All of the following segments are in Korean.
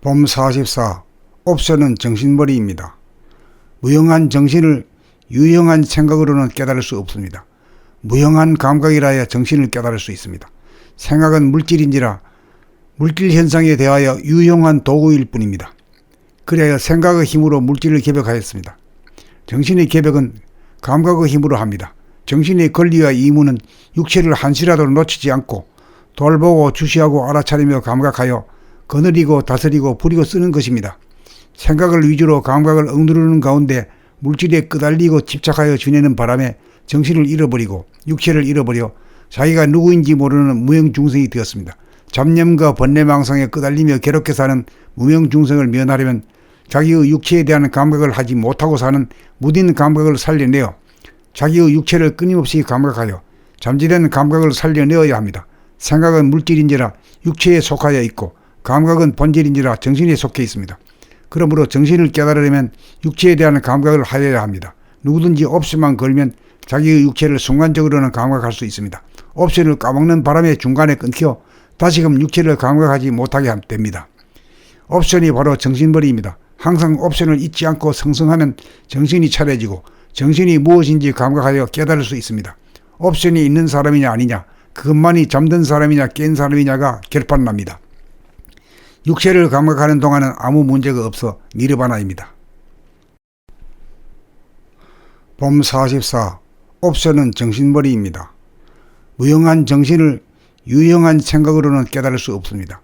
봄 44. 옵션은 정신머리입니다. 무형한 정신을 유형한 생각으로는 깨달을 수 없습니다. 무형한 감각이라야 정신을 깨달을 수 있습니다. 생각은 물질인지라 물질 현상에 대하여 유형한 도구일 뿐입니다. 그래야 생각의 힘으로 물질을 개벽하였습니다. 정신의 개벽은 감각의 힘으로 합니다. 정신의 권리와 의무는 육체를 한시라도 놓치지 않고 돌보고 주시하고 알아차리며 감각하여 거느리고 다스리고 부리고 쓰는 것입니다. 생각을 위주로 감각을 억누르는 가운데 물질에 끄달리고 집착하여 지내는 바람에 정신을 잃어버리고 육체를 잃어버려 자기가 누구인지 모르는 무명중생이 되었습니다. 잡념과 번뇌망상에 끄달리며 괴롭게 사는 무명중생을 면하려면 자기의 육체에 대한 감각을 하지 못하고 사는 무딘 감각을 살려내어 자기의 육체를 끊임없이 감각하여 잠재된 감각을 살려내어야 합니다. 생각은 물질인지라 육체에 속하여 있고 감각은 본질인지라 정신에 속해 있습니다. 그러므로 정신을 깨달으려면 육체에 대한 감각을 하여야 합니다. 누구든지 옵션만 걸면 자기의 육체를 순간적으로는 감각할 수 있습니다. 옵션을 까먹는 바람에 중간에 끊겨 다시금 육체를 감각하지 못하게 됩니다. 옵션이 바로 정신머리입니다. 항상 옵션을 잊지 않고 성성하면 정신이 차려지고 정신이 무엇인지 감각하여 깨달을 수 있습니다. 옵션이 있는 사람이냐 아니냐, 그것만이 잠든 사람이냐 깬 사람이냐가 결판납니다. 육체를 감각하는 동안은 아무 문제가 없어 니르바나입니다. 봄 44. 옵션은 정신머리입니다. 무형한 정신을 유형한 생각으로는 깨달을 수 없습니다.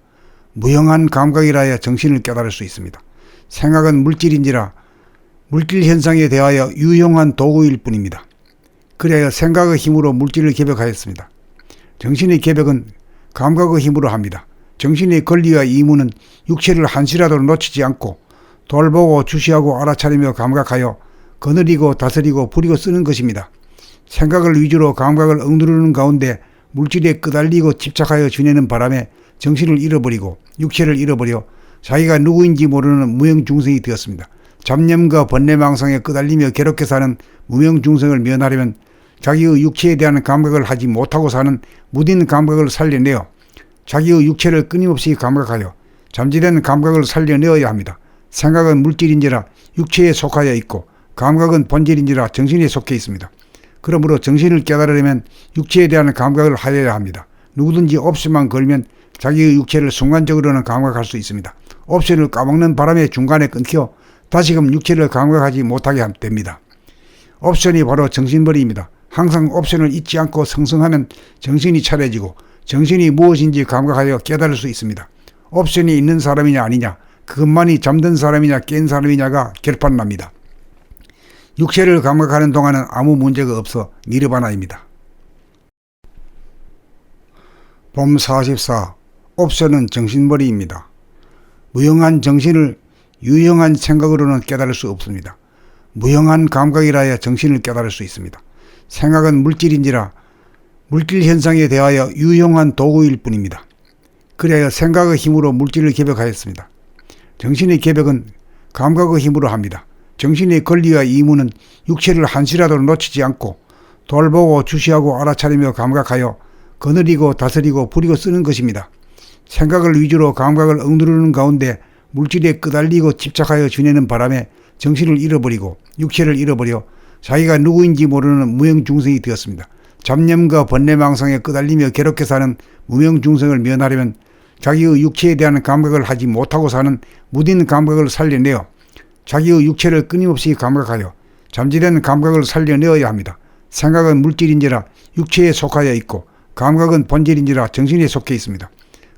무형한 감각이라야 정신을 깨달을 수 있습니다. 생각은 물질인지라 물질 현상에 대하여 유형한 도구일 뿐입니다. 그래야 생각의 힘으로 물질을 개벽하였습니다. 정신의 개벽은 감각의 힘으로 합니다. 정신의 권리와 의무는 육체를 한시라도 놓치지 않고 돌보고 주시하고 알아차리며 감각하여 거느리고 다스리고 부리고 쓰는 것입니다. 생각을 위주로 감각을 억누르는 가운데 물질에 끄달리고 집착하여 지내는 바람에 정신을 잃어버리고 육체를 잃어버려 자기가 누구인지 모르는 무명중생이 되었습니다. 잡념과 번뇌망상에 끄달리며 괴롭게 사는 무명중생을 면하려면 자기의 육체에 대한 감각을 하지 못하고 사는 무딘 감각을 살려내어 자기의 육체를 끊임없이 감각하여 잠재된 감각을 살려내어야 합니다. 생각은 물질인지라 육체에 속하여 있고 감각은 본질인지라 정신에 속해 있습니다. 그러므로 정신을 깨달으려면 육체에 대한 감각을 하여야 합니다. 누구든지 옵션만 걸면 자기의 육체를 순간적으로는 감각할 수 있습니다. 옵션을 까먹는 바람에 중간에 끊겨 다시금 육체를 감각하지 못하게 됩니다. 옵션이 바로 정신머리입니다. 항상 옵션을 잊지 않고 성성하면 정신이 차려지고 정신이 무엇인지 감각하여 깨달을 수 있습니다. 옵션이 있는 사람이냐 아니냐, 그것만이 잠든 사람이냐 깬 사람이냐가 결판납니다. 육체를 감각하는 동안은 아무 문제가 없어 니르바나입니다. 봄 44. 옵션은 정신머리입니다. 무형한 정신을 유형한 생각으로는 깨달을 수 없습니다. 무형한 감각이라야 정신을 깨달을 수 있습니다. 생각은 물질인지라 물질 현상에 대하여 유형한 도구일 뿐입니다. 그래야 생각의 힘으로 물질을 개벽하였습니다. 정신의 개벽은 감각의 힘으로 합니다. 정신의 권리와 의무는 육체를 한시라도 놓치지 않고 돌보고 주시하고 알아차리며 감각하여 거느리고 다스리고 부리고 쓰는 것입니다. 생각을 위주로 감각을 억누르는 가운데 물질에 끄달리고 집착하여 지내는 바람에 정신을 잃어버리고 육체를 잃어버려 자기가 누구인지 모르는 무명중생이 되었습니다. 잡념과 번뇌망상에 끄달리며 괴롭게 사는 무명중생을 면하려면 자기의 육체에 대한 감각을 하지 못하고 사는 무딘 감각을 살려내어 자기의 육체를 끊임없이 감각하여 잠재된 감각을 살려내어야 합니다. 생각은 물질인지라 육체에 속하여 있고 감각은 본질인지라 정신에 속해 있습니다.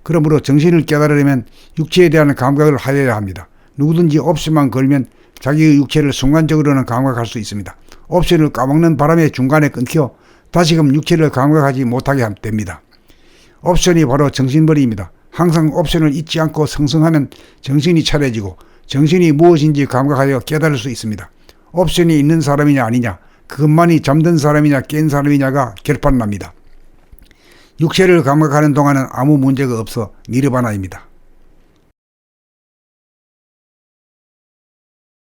그러므로 정신을 깨달으려면 육체에 대한 감각을 하여야 합니다. 누구든지 옵션만 걸면 자기의 육체를 순간적으로는 감각할 수 있습니다. 옵션을 까먹는 바람에 중간에 끊겨 다시금 육체를 감각하지 못하게 됩니다. 옵션이 바로 정신머리입니다. 항상 옵션을 잊지 않고 성성하면 정신이 차려지고 정신이 무엇인지 감각하여 깨달을 수 있습니다. 옵션이 있는 사람이냐 아니냐, 그것만이 잠든 사람이냐 깬 사람이냐가 결판납니다. 육체를 감각하는 동안은 아무 문제가 없어 니르바나입니다.